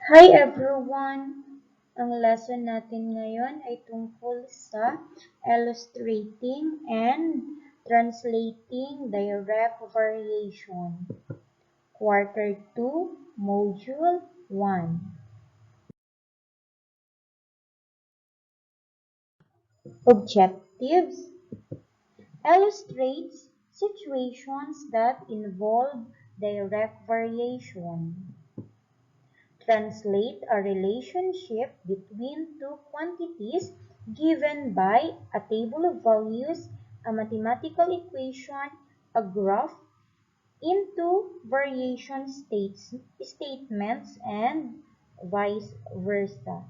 Hi everyone! Ang lesson natin ngayon ay tungkol sa illustrating and translating direct variation. Quarter 2, Module 1. Objectives: illustrates situations that involve direct variation. Translate a relationship between two quantities given by a table of values, a mathematical equation, a graph, into variation statements, and vice versa.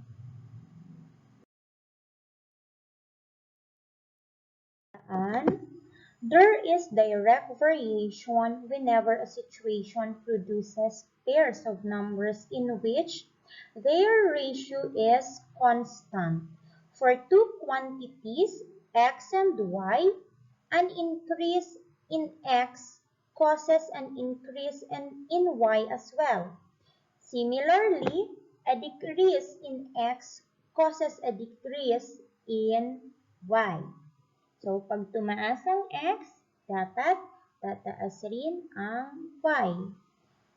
And there is direct variation whenever a situation produces pairs of numbers in which their ratio is constant. For two quantities, x and y, an increase in x causes an increase in y as well. Similarly, a decrease in x causes a decrease in y. So, pag tumaas ang x, dapat tataas rin ang y.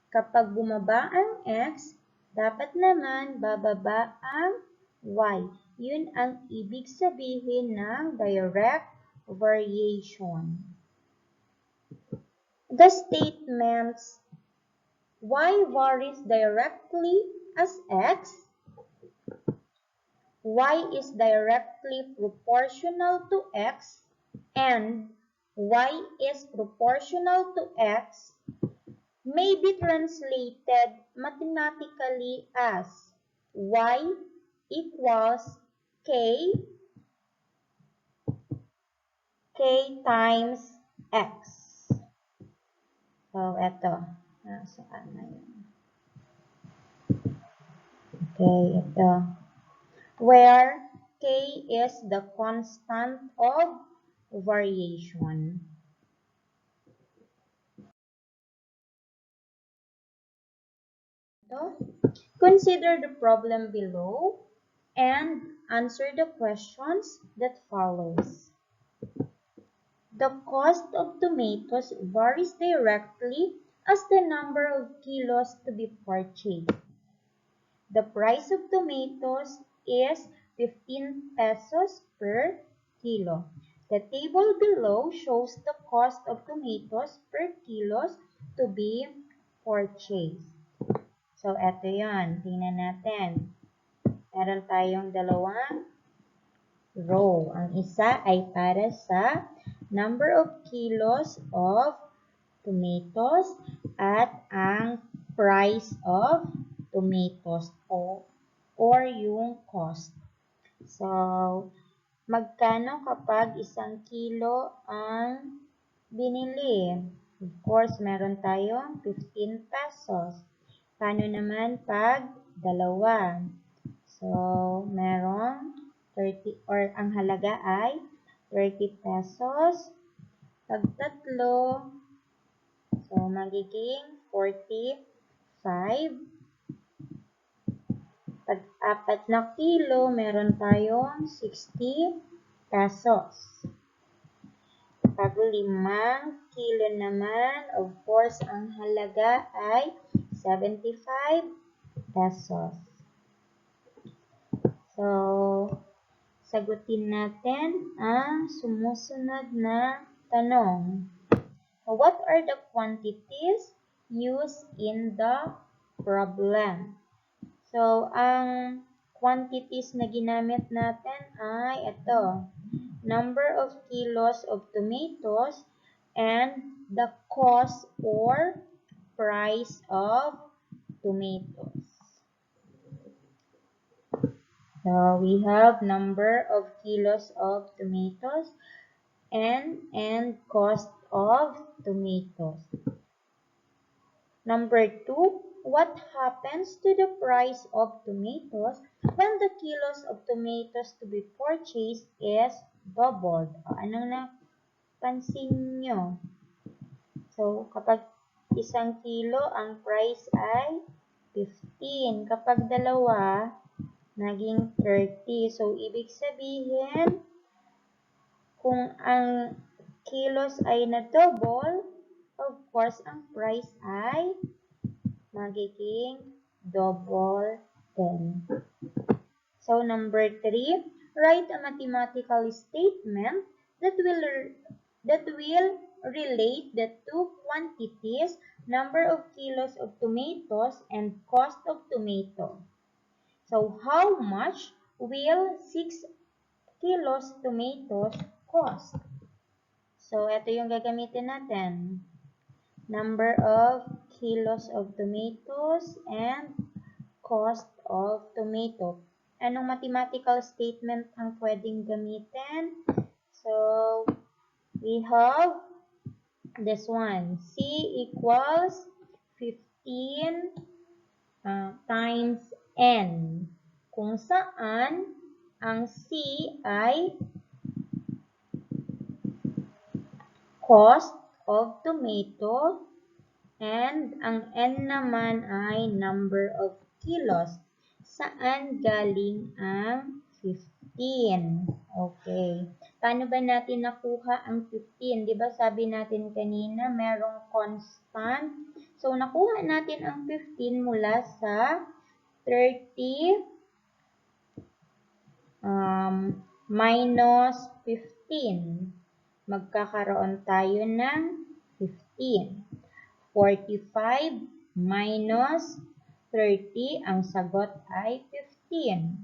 Kapag bumaba ang x, dapat naman bababa ang y. Yun ang ibig sabihin ng direct variation. The statements y varies directly as x, y is directly proportional to x, and y is proportional to x may be translated mathematically as y equals k times x. So, eto. Saan na yun? Okay, ito. Where k is the constant of variation. Consider the problem below and answer the questions that follows. The cost of tomatoes varies directly as the number of kilos to be purchased. The price of tomatoes is 15 pesos per kilo. The table below shows the cost of tomatoes per kilos to be purchased. So, eto yun. Tingnan natin. Meron tayong dalawang row. Ang isa ay para sa number of kilos of tomatoes at ang price of tomatoes or yung cost. So, magkano kapag 1 kilo ang binili? Of course, meron tayong 15 pesos. Paano naman pag dalawa? So, merong 30 or ang halaga ay 30 pesos. Pag tatlo, so magiging 45. Pag 4 na kilo, meron tayong 60 pesos. Pag 5 kilo naman, of course, ang halaga ay 75 pesos. So, sagutin natin ang sumusunod na tanong. What are the quantities used in the problem? So, ang quantities na ginamit natin ay ito. Number of kilos of tomatoes and the cost or price of tomatoes. So, we have number of kilos of tomatoes and cost of tomatoes. Number 2, what happens to the price of tomatoes when the kilos of tomatoes to be purchased is doubled? Anong napansin nyo? So, kapag 1 kilo, ang price ay 15. Kapag dalawa, naging 30. So, ibig sabihin, kung ang kilos ay na-double, of course, ang price ay magiging double din. So, number 3, write a mathematical statement that will relate the two quantities, number of kilos of tomatoes and cost of tomato. So, how much will 6 kilos tomatoes cost? So, ito yung gagamitin natin. Number of kilos of tomatoes and cost of tomato. Anong mathematical statement ang pwedeng gamitin? So, we have this one. C equals 15 times N. Kung saan ang C ay cost of tomato and ang N naman ay number of kilos. Saan galing ang 15? Okay. Paano ba natin nakuha ang 15? Di ba sabi natin kanina merong constant. So, nakuha natin ang 15 mula sa 30 minus 15. Magkakaroon tayo ng 15. 45 minus 30, ang sagot ay 15.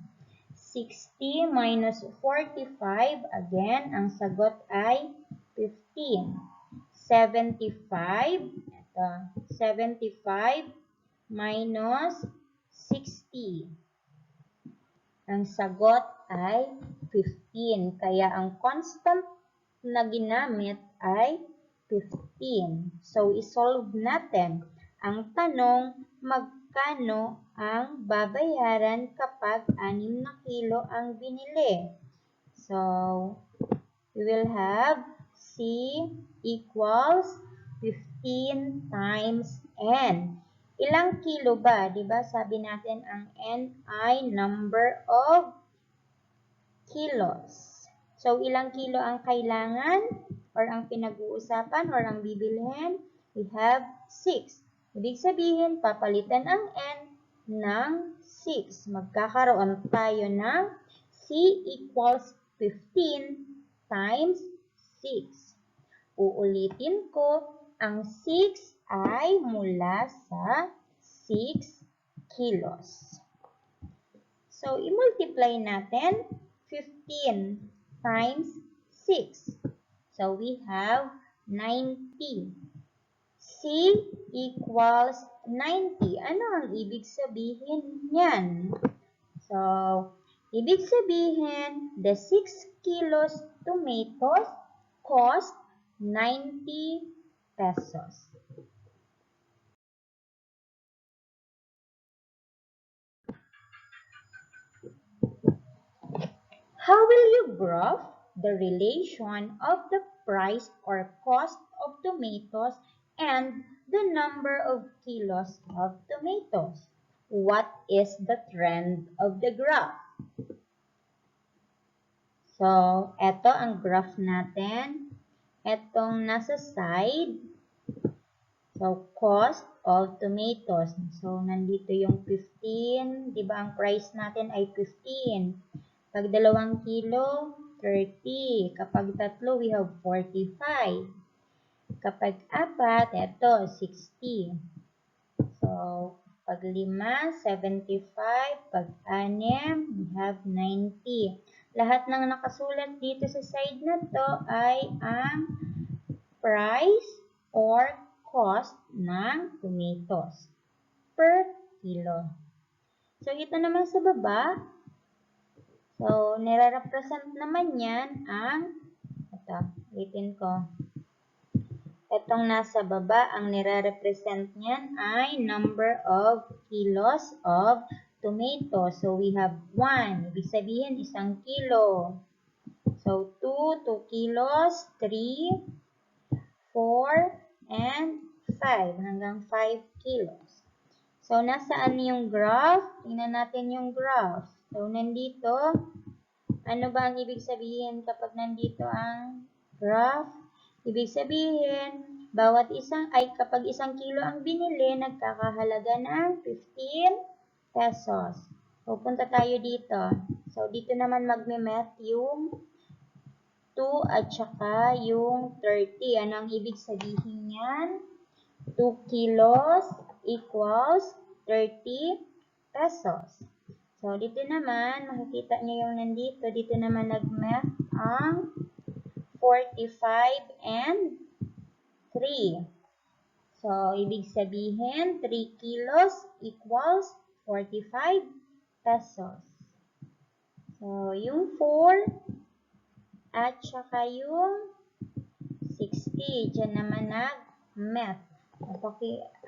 60 minus 45, again, ang sagot ay 15. 75, ito, 75 minus 60. Ang sagot ay 15. Kaya ang constant na ginamit ay 15. So, isolve natin. Ang tanong, magkano ang babayaran kapag 6 na kilo ang binili? So, we will have C equals 15 times N. Ilang kilo ba? Diba sabi natin ang N ay number of kilos. So, ilang kilo ang kailangan or ang pinag-uusapan or ang bibilhin? We have 6. Ibig sabihin, papalitan ang N ng 6. Magkakaroon tayo ng C equals 15 times 6. Uulitin ko, ang 6 ay mula sa 6 kilos. So, i-multiply natin 15 times 6. So, we have 90. C equals 90. Ano ang ibig sabihin niyan? So, ibig sabihin, the 6 kilos tomatoes cost 90 pesos. How will you graph the relation of the price or cost of tomatoes and the number of kilos of tomatoes? What is the trend of the graph? So, ito ang graph natin. Itong nasa side. So, cost of tomatoes. So, nandito yung 15. Diba ang price natin ay 15. Pag 2 kilo, 30. Kapag 3, we have 45. Kapag 4, ito, 60. So, pag 5, 75. Pag 6, we have 90. Lahat ng nakasulat dito sa side na to ay ang price or cost ng tomatoes per kilo. So, ito naman sa baba. So, nire-represent naman yan ang, ito, ulitin ko. Itong nasa baba, ang nire-represent niyan ay number of kilos of tomato. So, we have 1. Ibig sabihin, 1 kilo. So, 2 kilos, 3, 4, and 5. Hanggang 5 kilos. So, nasaan yung graph? Tingnan natin yung graph. So, nandito, ano ba ang ibig sabihin kapag nandito ang graph? Ibig sabihin, kapag isang kilo ang binili, nagkakahalaga ng 15 pesos. Pupunta tayo dito. So, dito naman magme-met yung 2 at saka yung 30. Ano ang ibig sabihin yan? 2 kilos equals 30 pesos. So, dito naman, makikita niyo yung nandito. Dito naman nag-met ang 45 and 3. So, ibig sabihin, 3 kilos equals 45 pesos. So, yung 4 at saka yung 60. Diyan naman nag-met.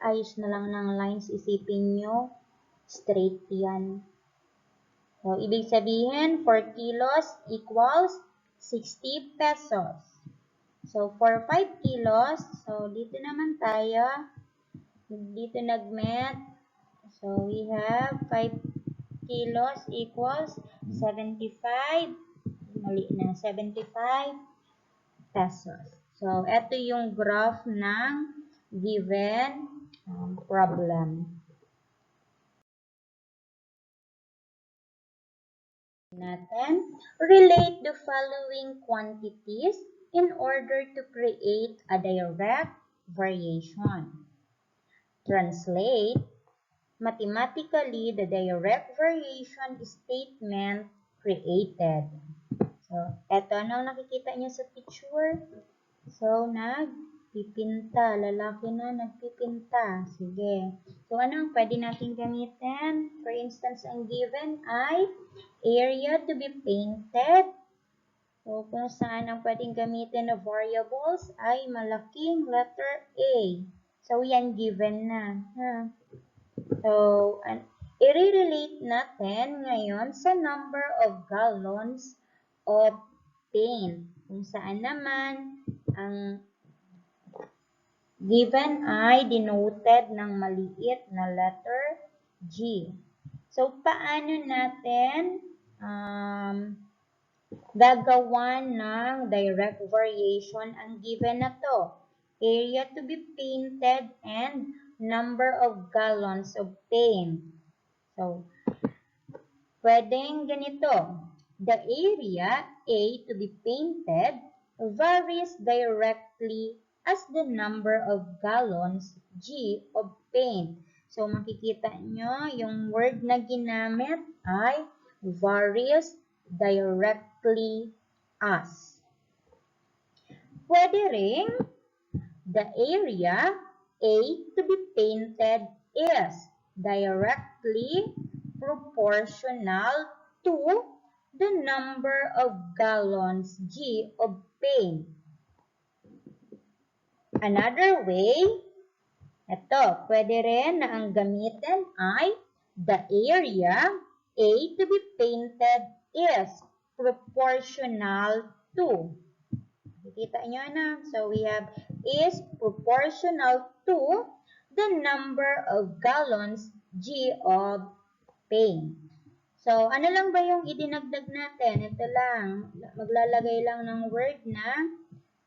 Ayos na lang ng lines, isipin nyo, straight yan. So, ibig sabihin, 4 kilos equals 60 pesos. So, for 5 kilos, so, dito naman tayo, dito nag-met. So, we have 5 kilos equals 75, mali na, 75 pesos. So, ito yung graph ng given problem. Natin, relate the following quantities in order to create a direct variation. Translate mathematically the direct variation statement created. So, eto, ano nakikita niyo sa picture? So, nagpipinta. Lalaki na nagpipinta. Sige. So, anong pwede natin gamitin? For instance, ang given ay area to be painted. So, kung saan ang pwedeng gamitin na variables ay malaking letter A. So, yan given na. So, i-relate natin ngayon sa number of gallons of paint. Kung saan naman ang given ay denoted ng maliit na letter G. So, paano natin gagawan ng direct variation ang given na to? Area to be painted and number of gallons of paint. So, pwedeng ganito. The area A to be painted varies directly as the number of gallons G of paint. So, makikita nyo, yung word na ginamit ay varies directly as. Pwede ring the area A to be painted is directly proportional to the number of gallons G of paint. Another way, ito, pwede rin na ang gamitin ay the area A to be painted is proportional to. Nakikita nyo na. So, we have is proportional to the number of gallons G of paint. So, ano lang ba yung idinagdag natin? Ito lang. Maglalagay lang ng word na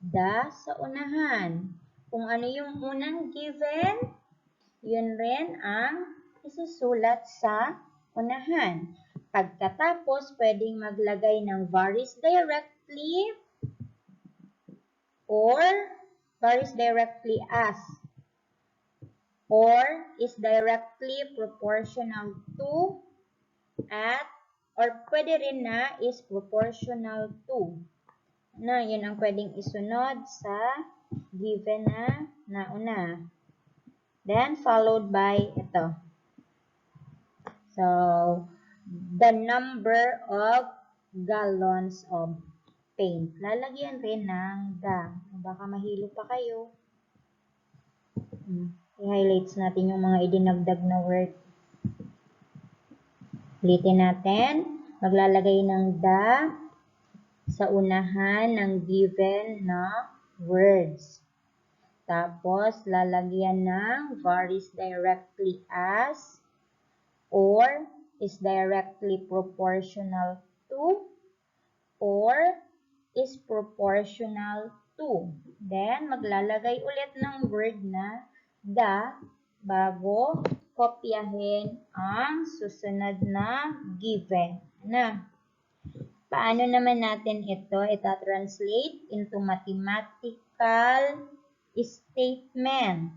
the sa unahan. Kung ano yung unang given, yun rin ang isusulat sa unahan. Pagkatapos, pwedeng maglagay ng varies directly or varies directly as or is directly proportional to at or pwede rin na is proportional to. Na, yun ang pwedeng isunod sa given na nauna. Then, followed by ito. So, the number of gallons of paint. Lalagyan rin ng the. Baka mahilo pa kayo. I-highlights natin yung mga idinagdag na word. Ulitin natin. Maglalagay ng the sa unahan ng given na words. Tapos, lalagyan ng varies directly as or is directly proportional to or is proportional to. Then, maglalagay ulit ng word na the bago kopyahin ang susunod na given. Paano naman natin ito ita-translate into mathematical statement?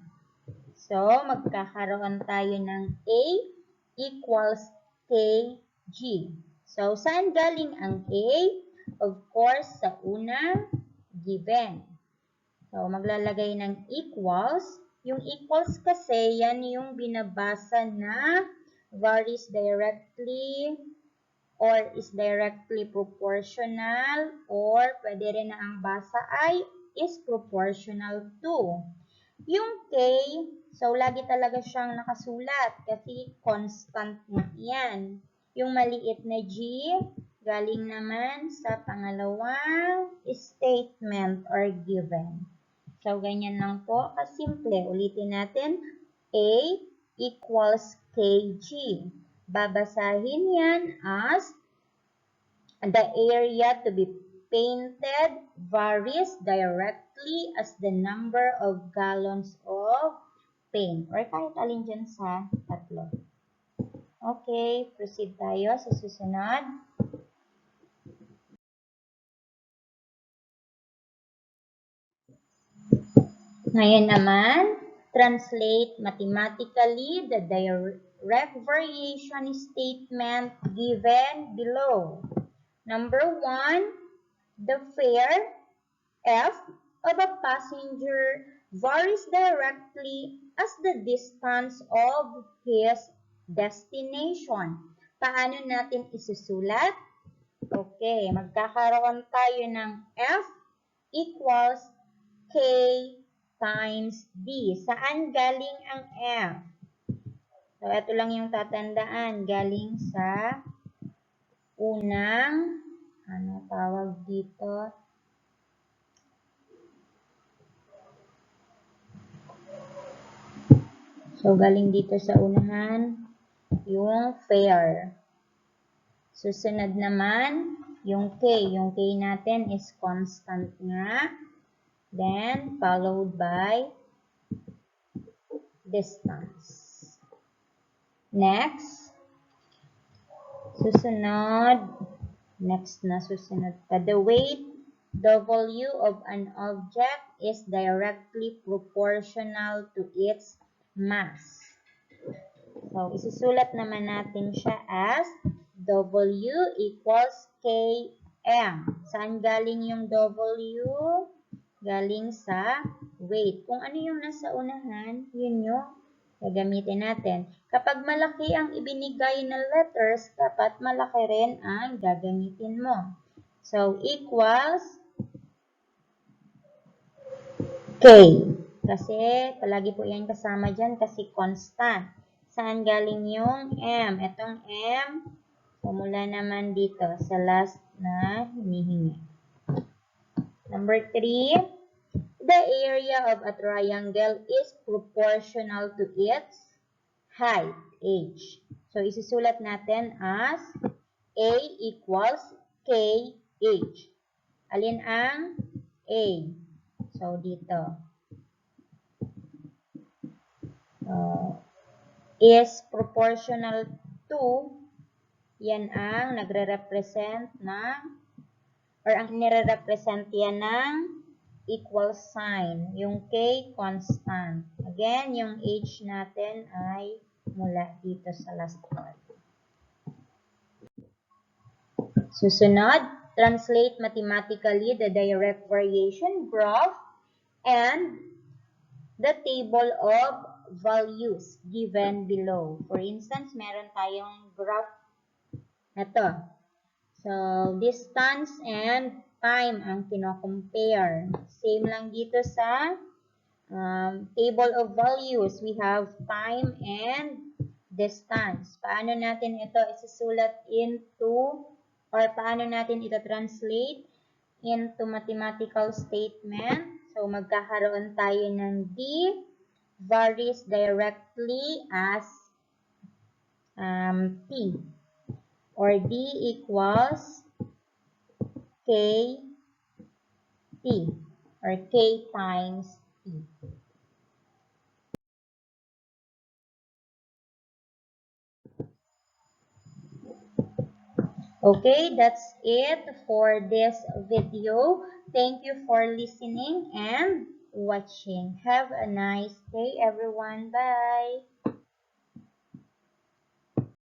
So, magkakaroon tayo ng A equals KG. So, saan galing ang A? Of course, sa unang given. So, maglalagay ng equals. Yung equals kasi, yan yung binabasa na varies directly or is directly proportional or pwede rin na ang basa ay is proportional to. Yung K, so lagi talaga siyang nakasulat kasi constant na yan. Yung maliit na G, galing naman sa pangalawang statement or given. So, ganyan lang po kasimple. Ulitin natin, A equals KG. Babasahin yan as the area to be painted varies directly as the number of gallons of paint. Or kahit alin dyan sa tatlo. Okay, proceed tayo sa susunod. Ngayon naman, translate mathematically the direct variation statement given below. Number 1, the fare F of a passenger varies directly as the distance of his destination. Paano natin isusulat? Okay, magkakaroon tayo ng F equals K times D. Saan galing ang F? So, ito lang yung tatandaan. Galing sa unang, ano tawag dito? So, galing dito sa unahan, yung fare. Susunod naman, yung K. Yung K natin is constant nga. Then, followed by distance. Next, susunod. Next na susunod pa. The weight W of an object is directly proportional to its mass. So, isusulat naman natin siya as W equals Km. Saan galing yung W? Galing sa weight. Kung ano yung nasa unahan, yun yung gagamitin natin. Kapag malaki ang ibinigay na letters, dapat malaki rin ang gagamitin mo. So, equals K. Kasi, palagi po yan kasama dyan kasi constant. Saan galing yung M? Itong M, mula naman dito sa last na hinihingi. Number 3, the area of a triangle is proportional to its height, h. So, isusulat natin as A equals KH. Alin ang A? So, dito. Is proportional to, yan ang nagre-represent ng, or ang nire-represent yan ng equal sign. Yung K, constant. Again, yung H natin ay mula dito sa last part. Susunod, translate mathematically the direct variation graph and the table of values given below. For instance, meron tayong graph na to. So, distance and time ang kino-compare. Same lang dito sa table of values. We have time and distance. Paano natin ito isusulat into, or paano natin ito translate into mathematical statement? So, magkakaroon tayo ng D varies directly as T, or D equals K T, or K times T. Okay, that's it for this video. Thank you for listening and watching. Have a nice day, everyone. Bye.